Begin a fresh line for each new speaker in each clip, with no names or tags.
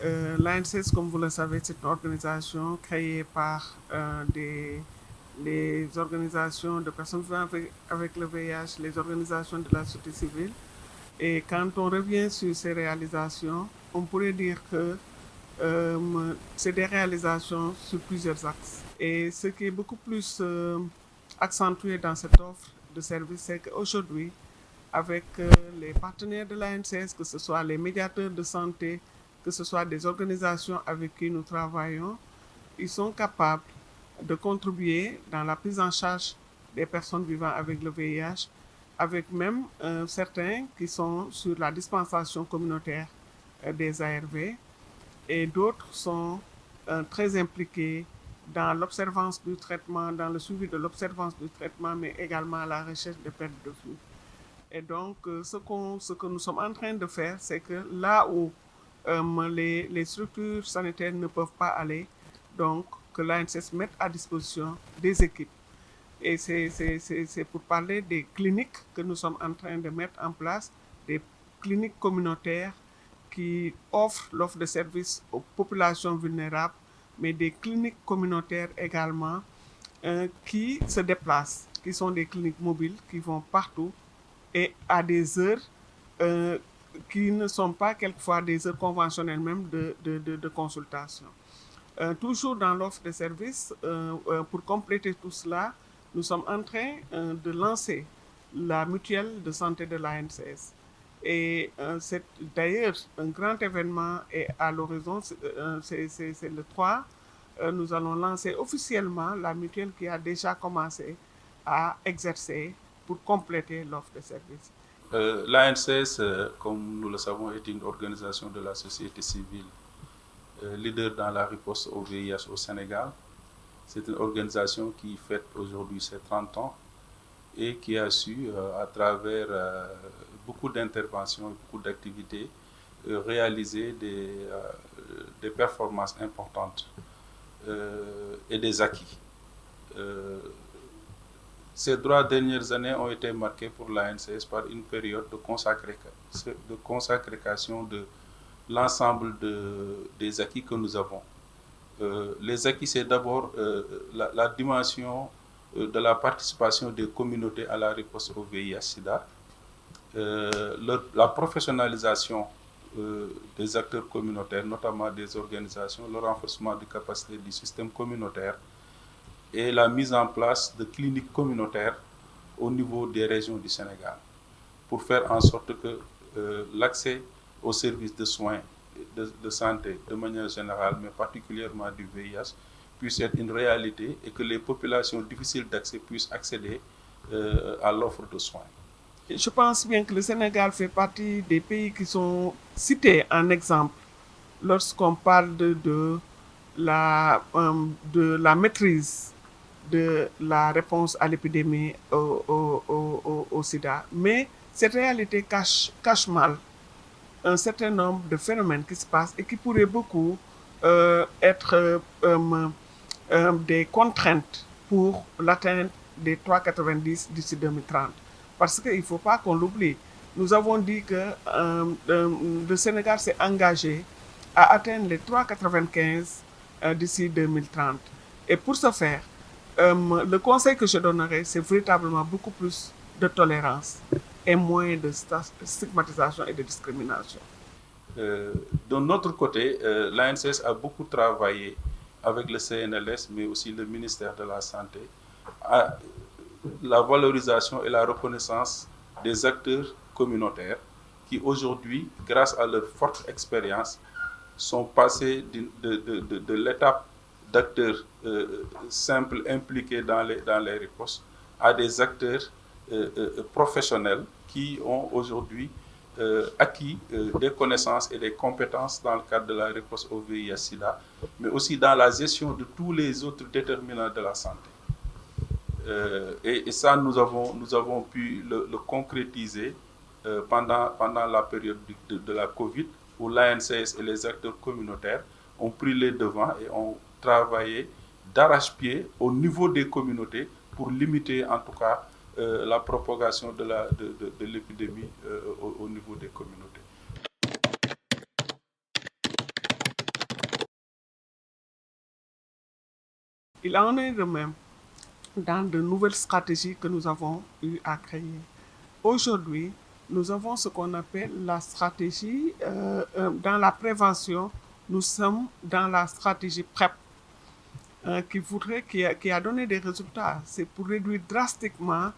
L'ANSES, comme vous le savez, c'est une organisation créée par les organisations de personnes vivant avec le VIH, les organisations de la société civile. Et quand on revient sur ces réalisations, on pourrait dire que c'est des réalisations sur plusieurs axes. Et ce qui est beaucoup plus accentué dans cette offre de service, c'est qu'aujourd'hui, avec les partenaires de l'ANCS, que ce soit les médiateurs de santé, que ce soit des organisations avec qui nous travaillons, ils sont capables de contribuer dans la prise en charge des personnes vivant avec le VIH, avec même certains qui sont sur la dispensation communautaire des ARV et d'autres sont très impliqués dans l'observance du traitement, dans le suivi de l'observance du traitement, mais également la recherche de pertes de flux. Et donc, ce que nous sommes en train de faire, c'est que là où les structures sanitaires ne peuvent pas aller, donc que l'ANSES mette à disposition des équipes. Et c'est pour parler des cliniques que nous sommes en train de mettre en place, des cliniques communautaires qui offrent l'offre de services aux populations vulnérables, mais des cliniques communautaires également qui se déplacent, qui sont des cliniques mobiles, qui vont partout et à des heures euh, qui ne sont pas quelquefois des heures conventionnelles même de consultation. Toujours dans l'offre de services, pour compléter tout cela, nous sommes en train de lancer la mutuelle de santé de l'ANCS. Et c'est d'ailleurs un grand événement et à l'horizon, c'est le 3, nous allons lancer officiellement la mutuelle qui a déjà commencé à exercer pour compléter l'offre de services.
L'ANCS, comme nous le savons, est une organisation de la société civile leader dans la riposte au VIH au Sénégal. C'est une organisation qui fête aujourd'hui ses 30 ans et qui a su, à travers beaucoup d'interventions, beaucoup d'activités, réaliser des performances importantes et des acquis. Euh, Ces 3 dernières années ont été marquées pour l'ANCS par une période de consacration de l'ensemble des acquis que nous avons. Les acquis, c'est d'abord la dimension de la participation des communautés à la réponse au VIH-Sida, la professionnalisation des acteurs communautaires, notamment des organisations, le renforcement des capacités du système communautaire et la mise en place de cliniques communautaires au niveau des régions du Sénégal pour faire en sorte que l'accès aux services de soins de santé de manière générale, mais particulièrement du VIH, puisse être une réalité et que les populations difficiles d'accès puissent accéder à l'offre de soins.
Je pense bien que le Sénégal fait partie des pays qui sont cités en exemple lorsqu'on parle de la maîtrise de la réponse à l'épidémie au sida. Mais cette réalité cache mal un certain nombre de phénomènes qui se passent et qui pourraient beaucoup être des contraintes pour l'atteinte des 3,90 d'ici 2030. Parce qu'il ne faut pas qu'on l'oublie. Nous avons dit que le Sénégal s'est engagé à atteindre les 3,95 d'ici 2030. Et pour ce faire, le conseil que je donnerais, c'est véritablement beaucoup plus de tolérance et moins de stigmatisation et de discrimination.
Euh, de notre côté, l'ANCS a beaucoup travaillé avec le CNLS, mais aussi le ministère de la Santé, à la valorisation et la reconnaissance des acteurs communautaires qui aujourd'hui, grâce à leur forte expérience, sont passés de l'étape d'acteurs simples impliqués dans les ripostes à des acteurs professionnels qui ont aujourd'hui acquis des connaissances et des compétences dans le cadre de la réponse au VIH-Sida, mais aussi dans la gestion de tous les autres déterminants de la santé. Et ça, nous avons pu le concrétiser pendant la période de la Covid, où l'ANCS et les acteurs communautaires ont pris les devants et ont travaillé d'arrache-pied au niveau des communautés pour limiter en tout cas la propagation de l'épidémie au niveau des communautés.
Il en est de même dans de nouvelles stratégies que nous avons eu à créer. Aujourd'hui, nous avons ce qu'on appelle la stratégie, dans la prévention, nous sommes dans la stratégie PrEP, qui a donné des résultats. C'est pour réduire drastiquement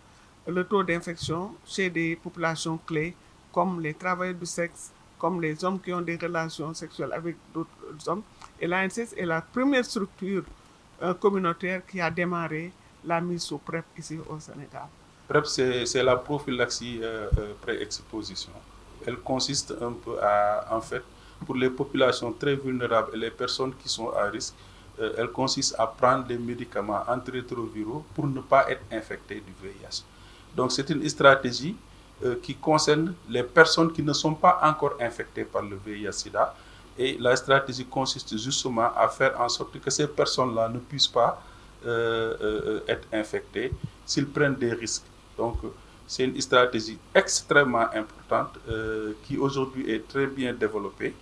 le taux d'infection chez des populations clés, comme les travailleurs du sexe, comme les hommes qui ont des relations sexuelles avec d'autres hommes. Et l'ANSES est la première structure communautaire qui a démarré la mise sous PrEP ici au Sénégal.
PrEP, c'est la prophylaxie pré-exposition. Elle consiste un peu à, en fait, pour les populations très vulnérables et les personnes qui sont à risque, elle consiste à prendre des médicaments antirétroviraux pour ne pas être infectés du VIH. Donc c'est une stratégie qui concerne les personnes qui ne sont pas encore infectées par le VIH-Sida. Et la stratégie consiste justement à faire en sorte que ces personnes-là ne puissent pas être infectées s'ils prennent des risques. Donc c'est une stratégie extrêmement importante qui aujourd'hui est très bien développée.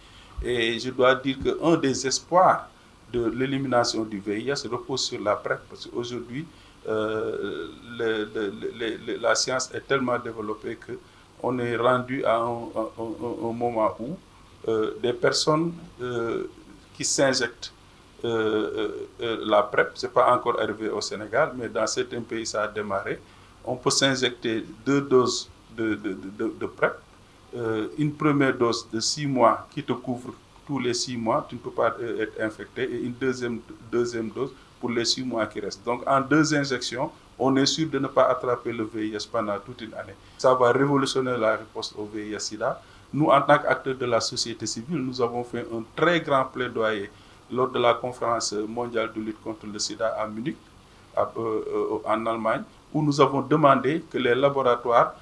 Et je dois dire qu'un des espoirs de l'élimination du VIH repose sur la PrEP, parce qu'aujourd'hui, la science est tellement développée qu'on est rendu à un moment où des personnes qui s'injectent la PrEP, ce n'est pas encore arrivé au Sénégal, mais dans certains pays ça a démarré. On peut s'injecter 2 doses de PrEP, une première dose de 6 mois qui te couvre tous les 6 mois, tu ne peux pas être infecté, et une deuxième dose pour les 6 mois qui restent. Donc en 2 injections, on est sûr de ne pas attraper le VIH pendant toute une année. Ça va révolutionner la réponse au VIH-Sida. Nous, en tant qu'acteurs de la société civile, nous avons fait un très grand plaidoyer lors de la conférence mondiale de lutte contre le sida à Munich, en Allemagne, où nous avons demandé que les laboratoires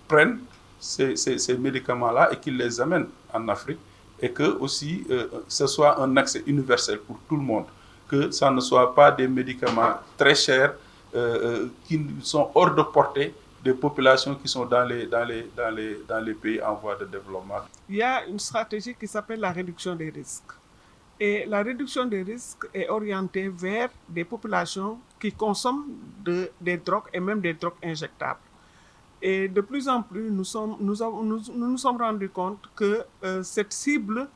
prennent ces médicaments-là et qu'ils les amènent en Afrique, et que aussi ce soit un accès universel pour tout le monde, que ça ne soit pas des médicaments très chers qui sont hors de portée des populations qui sont dans les pays en voie de développement.
Il y a une stratégie qui s'appelle la réduction des risques. Et la réduction des risques est orientée vers des populations qui consomment des drogues et même des drogues injectables. Et de plus en plus, nous nous sommes rendus compte que cette cible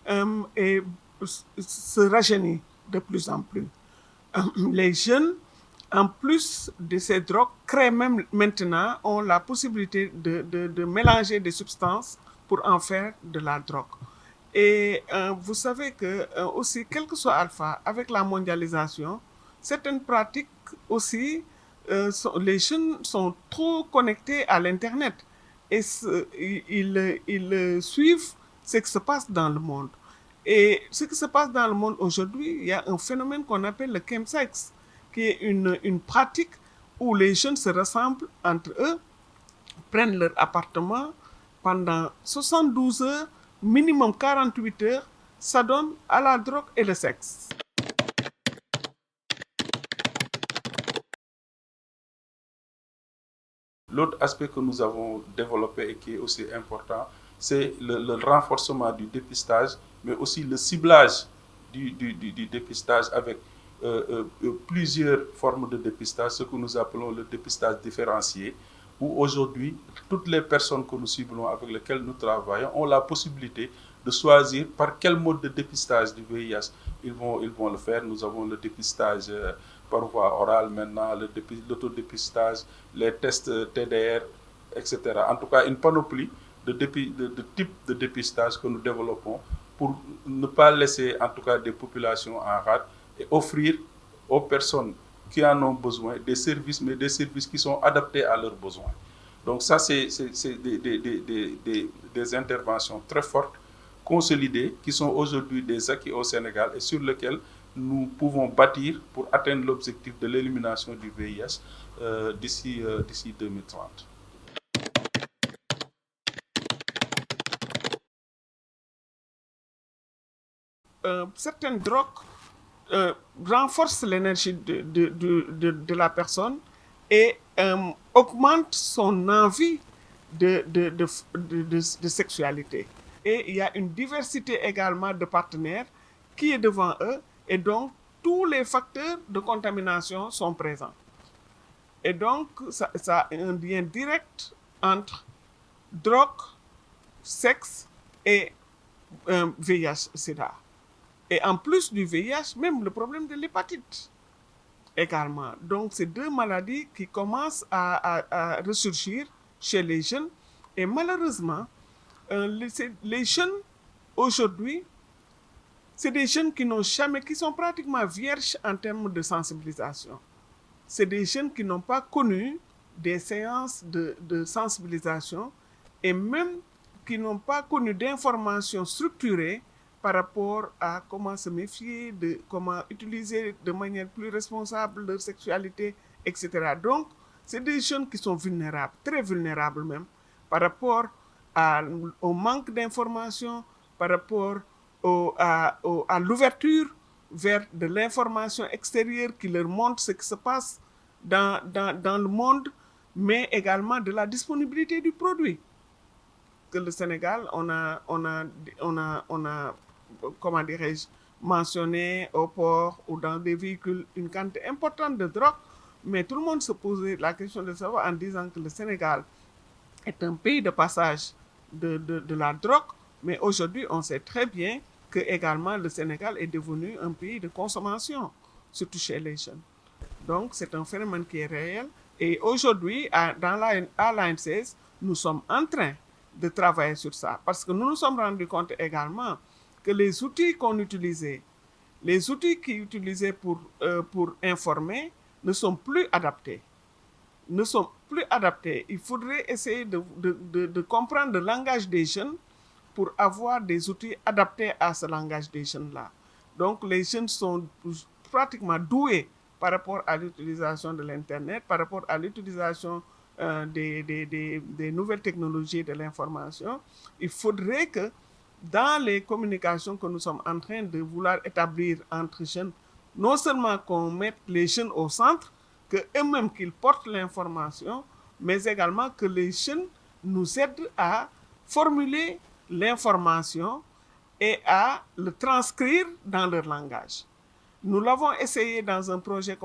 se rajeunit de plus en plus. Les jeunes, en plus de ces drogues, créent même maintenant, ont la possibilité de mélanger des substances pour en faire de la drogue. Et vous savez que aussi, quel que soit Alpha, avec la mondialisation, certaines pratiques aussi, les jeunes sont trop connectés à l'Internet et ils suivent ce qui se passe dans le monde. Et ce qui se passe dans le monde aujourd'hui, il y a un phénomène qu'on appelle le chemsex, qui est une pratique où les jeunes se rassemblent entre eux, prennent leur appartement pendant 72 heures, minimum 48 heures, s'adonnent à la drogue et le sexe.
L'autre aspect que nous avons développé et qui est aussi important, c'est le renforcement du dépistage, mais aussi le ciblage du dépistage avec plusieurs formes de dépistage, ce que nous appelons le dépistage différencié, où aujourd'hui, toutes les personnes que nous ciblons, avec lesquelles nous travaillons, ont la possibilité de choisir par quel mode de dépistage du VIH ils vont le faire. Nous avons le dépistage par voie orale maintenant, l'autodépistage, les tests TDR, etc. En tout cas, une panoplie de types de dépistage que nous développons pour ne pas laisser en tout cas des populations en rade et offrir aux personnes qui en ont besoin des services, mais des services qui sont adaptés à leurs besoins. Donc ça, c'est des interventions très fortes, consolidées, qui sont aujourd'hui des acquis au Sénégal et sur lesquels nous pouvons bâtir pour atteindre l'objectif de l'élimination du VIH d'ici 2030.
Certaines drogues renforcent l'énergie de la personne et augmentent son envie de sexualité. Et il y a une diversité également de partenaires qui est devant eux, et donc tous les facteurs de contamination sont présents. Et donc, ça a un lien direct entre drogue, sexe et VIH-Sida. Et en plus du VIH, même le problème de l'hépatite également. Donc, c'est deux maladies qui commencent à ressurgir chez les jeunes. Et malheureusement, les jeunes aujourd'hui, c'est des jeunes qui sont pratiquement vierges en termes de sensibilisation. C'est des jeunes qui n'ont pas connu des séances de sensibilisation et même qui n'ont pas connu d'informations structurées par rapport à comment se méfier, comment utiliser de manière plus responsable leur sexualité, etc. Donc, c'est des jeunes qui sont vulnérables, très vulnérables même, par rapport au manque d'informations, par rapport à l'ouverture vers de l'information extérieure qui leur montre ce qui se passe dans le monde, mais également de la disponibilité du produit. Que le Sénégal, on a comment dirais-je, mentionné au port ou dans des véhicules une quantité importante de drogue, mais tout le monde se posait la question de savoir en disant que le Sénégal est un pays de passage de la drogue, mais aujourd'hui, on sait très bien que également le Sénégal est devenu un pays de consommation, surtout chez les jeunes. Donc, c'est un phénomène qui est réel. Et aujourd'hui, à l'ANCS, nous sommes en train de travailler sur ça, parce que nous nous sommes rendus compte également que les outils qu'on utilisait, les outils qui utilisaient pour informer, ne sont plus adaptés. Il faudrait essayer de comprendre le langage des jeunes pour avoir des outils adaptés à ce langage des jeunes-là. Donc, les jeunes sont pratiquement doués par rapport à l'utilisation de l'Internet, par rapport à l'utilisation des nouvelles technologies de l'information. Il faudrait que dans les communications que nous sommes en train de vouloir établir entre jeunes, non seulement qu'on mette les jeunes au centre, qu'eux-mêmes qu'ils portent l'information, mais également que les jeunes nous aident à formuler l'information et à le transcrire dans leur langage. Nous l'avons essayé dans un projet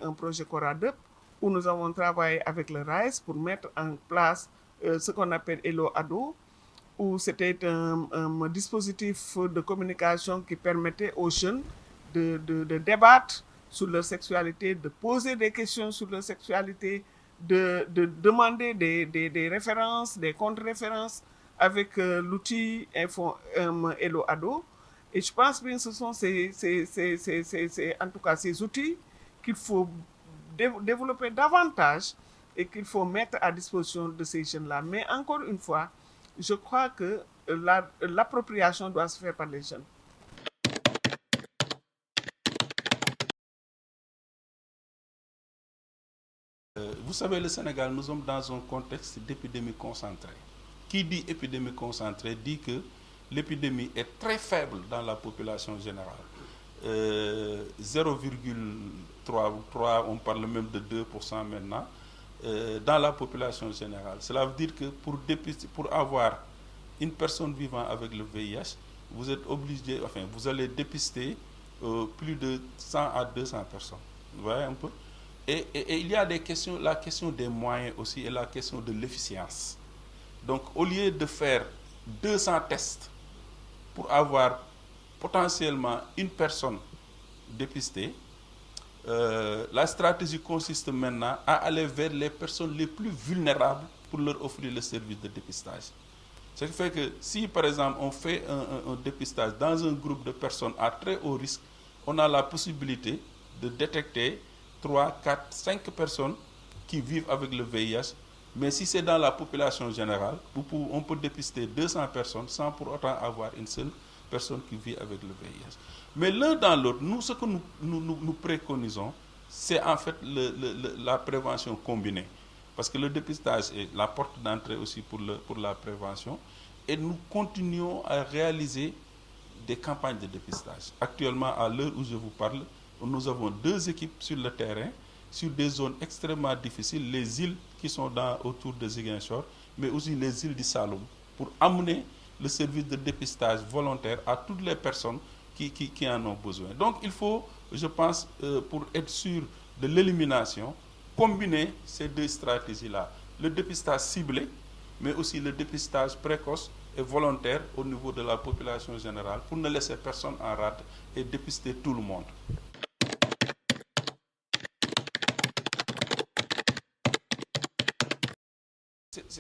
un projet Coradep, où nous avons travaillé avec le RISE pour mettre en place ce qu'on appelle Hello Ado, où c'était un dispositif de communication qui permettait aux jeunes de débattre sur leur sexualité, de poser des questions sur leur sexualité, de demander des références, des contre-références avec l'outil Hello Ado. Et je pense bien que ce sont en tout cas ces outils qu'il faut développer davantage et qu'il faut mettre à disposition de ces jeunes-là. Mais encore une fois, je crois que l'appropriation doit se faire par les jeunes.
Vous savez, le Sénégal, nous sommes dans un contexte d'épidémie concentrée. Qui dit épidémie concentrée dit que l'épidémie est très faible dans la population générale. 0,3, on parle même de 2% maintenant, dans la population générale. Cela veut dire que pour avoir une personne vivant avec le VIH, vous êtes obligé, vous allez dépister plus de 100 à 200 personnes. Vous voyez un peu ? Et il y a la question des moyens aussi et la question de l'efficience. Donc, au lieu de faire 200 tests pour avoir potentiellement une personne dépistée, la stratégie consiste maintenant à aller vers les personnes les plus vulnérables pour leur offrir le service de dépistage. Ce qui fait que si, par exemple, on fait un dépistage dans un groupe de personnes à très haut risque, on a la possibilité de détecter 3, 4, 5 personnes qui vivent avec le VIH. Mais si c'est dans la population générale, on peut dépister 200 personnes sans pour autant avoir une seule personne qui vit avec le VIH. Mais l'un dans l'autre, ce que nous préconisons, c'est en fait la prévention combinée. Parce que le dépistage est la porte d'entrée aussi pour la prévention. Et nous continuons à réaliser des campagnes de dépistage. Actuellement, à l'heure où je vous parle, nous avons 2 équipes sur le terrain, sur des zones extrêmement difficiles, les îles qui sont autour de Ziguinchor, mais aussi les îles du Saloum, pour amener le service de dépistage volontaire à toutes les personnes qui en ont besoin. Donc il faut je pense, pour être sûr de l'élimination, combiner ces deux stratégies-là. Le dépistage ciblé, mais aussi le dépistage précoce et volontaire au niveau de la population générale pour ne laisser personne en rade et dépister tout le monde.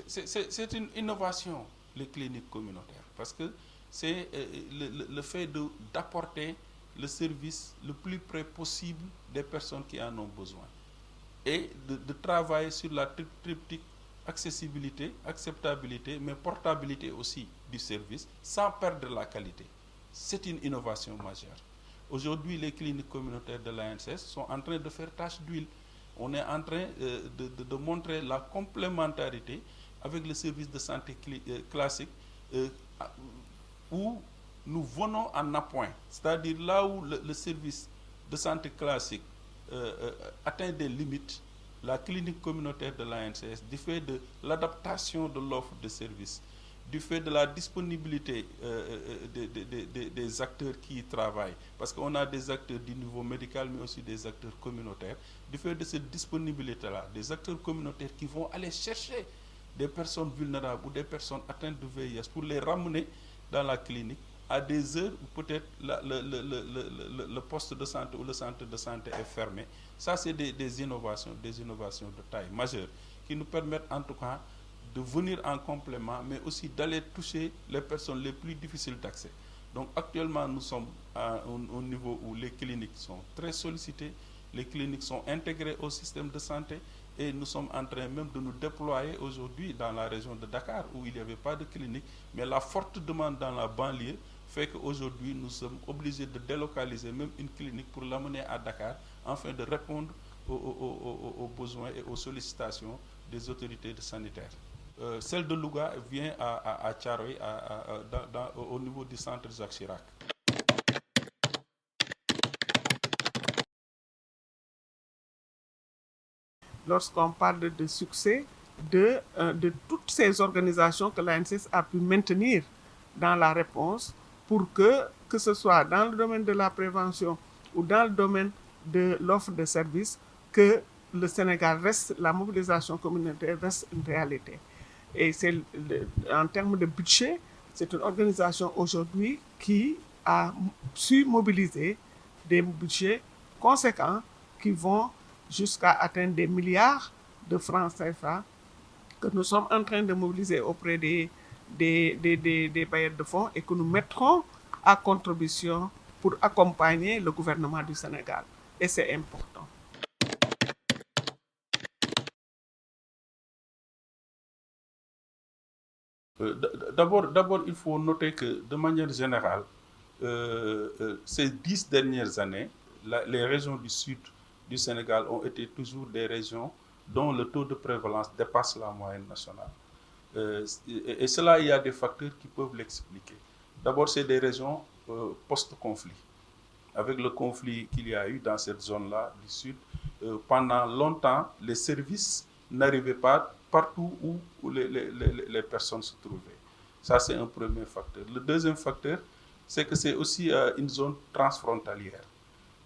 C'est une innovation, les cliniques communautaires, parce que c'est le fait d'apporter le service le plus près possible des personnes qui en ont besoin et de travailler sur la triptyque accessibilité, acceptabilité, mais portabilité aussi du service sans perdre la qualité. C'est une innovation majeure. Aujourd'hui, les cliniques communautaires de l'ANSS sont en train de faire tâche d'huile. On est en train de montrer la complémentarité avec le service de santé classique où nous venons en appoint. C'est-à-dire là où le service de santé classique atteint des limites, la clinique communautaire de l'ANCS, du fait de l'adaptation de l'offre de services, du fait de la disponibilité des acteurs qui y travaillent, parce qu'on a des acteurs du niveau médical, mais aussi des acteurs communautaires, du fait de cette disponibilité-là, des acteurs communautaires qui vont aller chercher des personnes vulnérables ou des personnes atteintes de VIH pour les ramener dans la clinique à des heures où peut-être le poste de santé ou le centre de santé est fermé. Ça, c'est des innovations de taille majeure qui nous permettent en tout cas de venir en complément, mais aussi d'aller toucher les personnes les plus difficiles d'accès. Donc actuellement, nous sommes au niveau où les cliniques sont très sollicitées, les cliniques sont intégrées au système de santé et nous sommes en train même de nous déployer aujourd'hui dans la région de Dakar où il n'y avait pas de clinique, mais la forte demande dans la banlieue fait qu'aujourd'hui nous sommes obligés de délocaliser même une clinique pour l'amener à Dakar afin de répondre aux besoins et aux sollicitations des autorités sanitaires. Celle de Louga vient à Thiaroye, au niveau du centre Jacques Chirac.
Lorsqu'on parle de succès de toutes ces organisations que l'ANSS a pu maintenir dans la réponse pour que ce soit dans le domaine de la prévention ou dans le domaine de l'offre de services, que le Sénégal reste, la mobilisation communautaire reste une réalité. Et c'est en termes de budget, c'est une organisation aujourd'hui qui a su mobiliser des budgets conséquents qui vont jusqu'à atteindre des milliards de francs CFA que nous sommes en train de mobiliser auprès des bailleurs de fonds et que nous mettrons à contribution pour accompagner le gouvernement du Sénégal. Et c'est important.
D'abord, il faut noter que de manière générale, ces 10 dernières années, les régions du sud du Sénégal ont été toujours des régions dont le taux de prévalence dépasse la moyenne nationale. Et cela, il y a des facteurs qui peuvent l'expliquer. D'abord, c'est des régions post-conflit. Avec le conflit qu'il y a eu dans cette zone-là du sud, pendant longtemps, les services n'arrivaient pas partout où les personnes se trouvaient. Ça, c'est un premier facteur. Le deuxième facteur, c'est que c'est aussi une zone transfrontalière.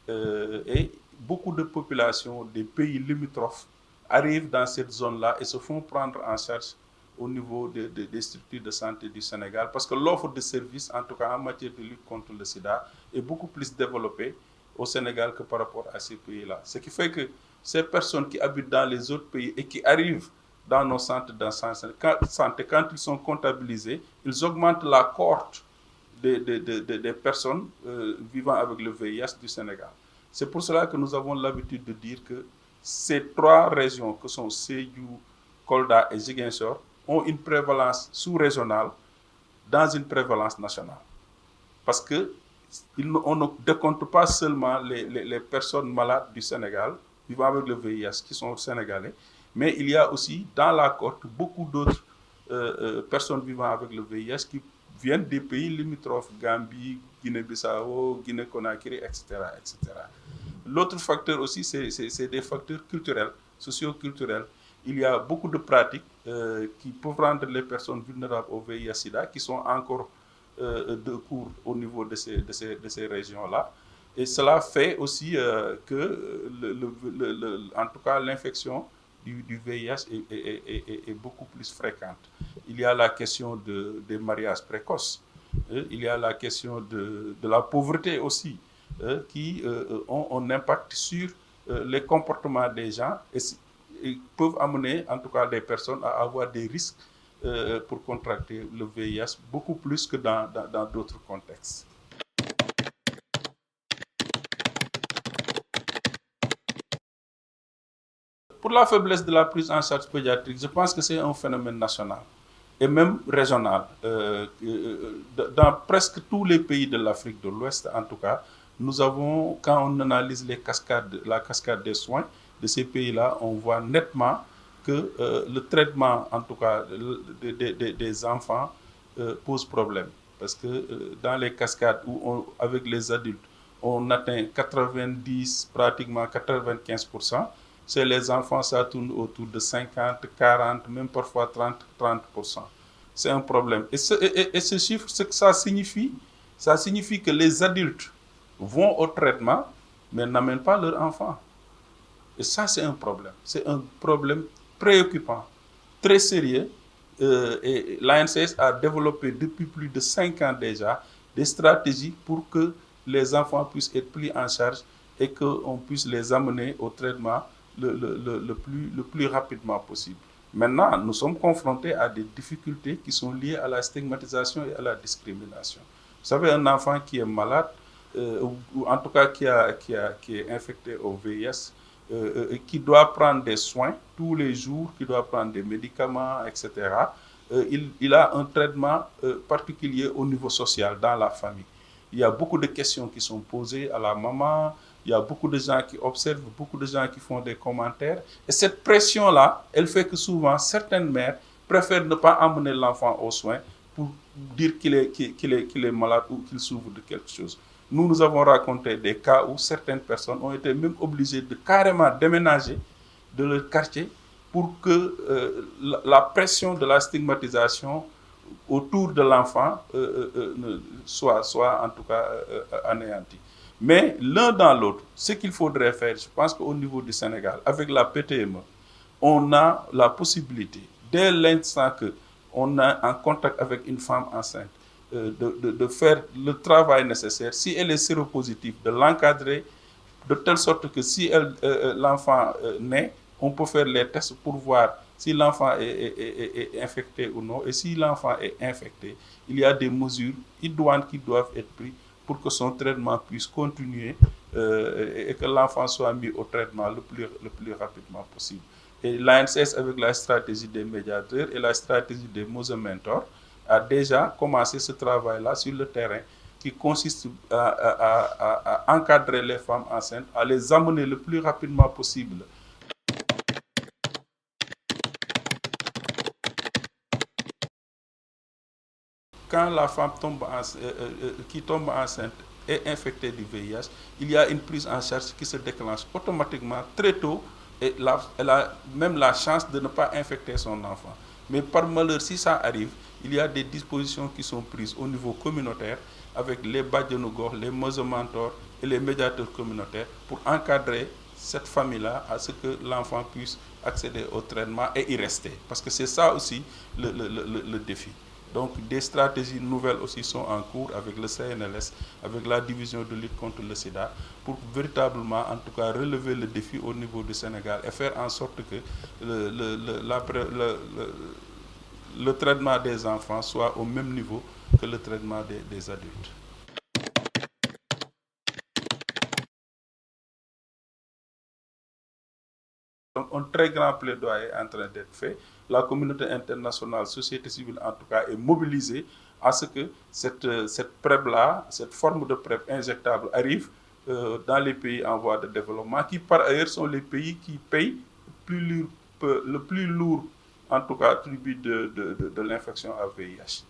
Et beaucoup de populations des pays limitrophes arrivent dans cette zone-là et se font prendre en charge au niveau des structures de santé du Sénégal, parce que l'offre de services, en tout cas en matière de lutte contre le sida, est beaucoup plus développée au Sénégal que par rapport à ces pays-là. Ce qui fait que ces personnes qui habitent dans les autres pays et qui arrivent dans nos centres de santé, quand ils sont comptabilisés, ils augmentent la cohorte des personnes vivant avec le VIH du Sénégal. C'est pour cela que nous avons l'habitude de dire que ces trois régions, que sont Sédhiou, Kolda et Ziguinchor, ont une prévalence sous-régionale dans une prévalence nationale. Parce qu'on ne décompte pas seulement les personnes malades du Sénégal vivant avec le VIH qui sont sénégalais, mais il y a aussi dans la cohorte beaucoup d'autres personnes vivant avec le VIH qui viennent des pays limitrophes, Gambie, Guinée-Bissau, Guinée-Conakry, etc., etc. L'autre facteur aussi, c'est des facteurs culturels, socio-culturels. Il y a beaucoup de pratiques qui peuvent rendre les personnes vulnérables au VIH-Sida, qui sont encore de cours au niveau de ces régions-là. Et cela fait aussi que, en tout cas, l'infection du VIH est beaucoup plus fréquente. Il y a la question des mariages précoces. Il y a la question de la pauvreté aussi, qui ont un impact sur les comportements des gens et peuvent amener, en tout cas, des personnes à avoir des risques pour contracter le VIH beaucoup plus que dans d'autres contextes. Pour la faiblesse de la prise en charge pédiatrique, je pense que c'est un phénomène national et même régional. Dans presque tous les pays de l'Afrique de l'Ouest, en tout cas, nous avons, quand on analyse la cascade des soins de ces pays-là, on voit nettement que le traitement, en tout cas, des enfants pose problème. Parce que dans les cascades où, avec les adultes, on atteint 90, pratiquement 95%, chez les enfants, ça tourne autour de 50, 40, même parfois 30%. C'est un problème. Et ce chiffre, ce que ça signifie que les adultes vont au traitement, mais n'amènent pas leurs enfants. Et ça, c'est un problème. C'est un problème préoccupant, très sérieux. Et l'ANCS a développé depuis plus de 5 ans déjà des stratégies pour que les enfants puissent être pris en charge et qu'on puisse les amener au traitement le plus rapidement possible. Maintenant, nous sommes confrontés à des difficultés qui sont liées à la stigmatisation et à la discrimination. Vous savez, un enfant qui est malade, ou en tout cas qui est infecté au VIH, qui doit prendre des soins tous les jours, qui doit prendre des médicaments, etc., il a un traitement particulier au niveau social, dans la famille. Il y a beaucoup de questions qui sont posées à la maman, il y a beaucoup de gens qui observent, beaucoup de gens qui font des commentaires. Et cette pression-là, elle fait que souvent, certaines mères préfèrent ne pas emmener l'enfant aux soins pour dire qu'il est malade ou qu'il souffre de quelque chose. Nous avons raconté des cas où certaines personnes ont été même obligées de carrément déménager de leur quartier pour que la pression de la stigmatisation autour de l'enfant soit en tout cas anéantie. Mais l'un dans l'autre, ce qu'il faudrait faire, je pense qu'au niveau du Sénégal, avec la PTME, on a la possibilité, dès l'instant qu'on est en contact avec une femme enceinte, de faire le travail nécessaire, si elle est séropositive, de l'encadrer de telle sorte que si l'enfant naît, on peut faire les tests pour voir si l'enfant est infecté ou non. Et si l'enfant est infecté, il y a des mesures idoines qui doivent être prises pour que son traitement puisse continuer et que l'enfant soit mis au traitement le plus rapidement possible. Et l'ANCS, avec la stratégie des médiateurs et la stratégie des Mosementors, a déjà commencé ce travail-là sur le terrain qui consiste à encadrer les femmes enceintes, à les amener le plus rapidement possible. Quand la femme qui tombe enceinte est infectée du VIH, il y a une prise en charge qui se déclenche automatiquement très tôt et elle a même la chance de ne pas infecter son enfant. Mais par malheur, si ça arrive, il y a des dispositions qui sont prises au niveau communautaire avec les Badjanogor, les Mosementors et les médiateurs communautaires pour encadrer cette famille-là à ce que l'enfant puisse accéder au traitement et y rester. Parce que c'est ça aussi le défi. Donc des stratégies nouvelles aussi sont en cours avec le CNLS, avec la division de lutte contre le sida, pour véritablement, en tout cas, relever le défi au niveau du Sénégal et faire en sorte que le traitement des enfants soit au même niveau que le traitement des adultes. Donc, un très grand plaidoyer est en train d'être fait. La communauté internationale, société civile en tout cas, est mobilisée à ce que cette PrEP-là, cette forme de PrEP injectable arrive dans les pays en voie de développement, qui par ailleurs sont les pays qui payent le plus lourd, en tout cas, tribut de l'infection à VIH.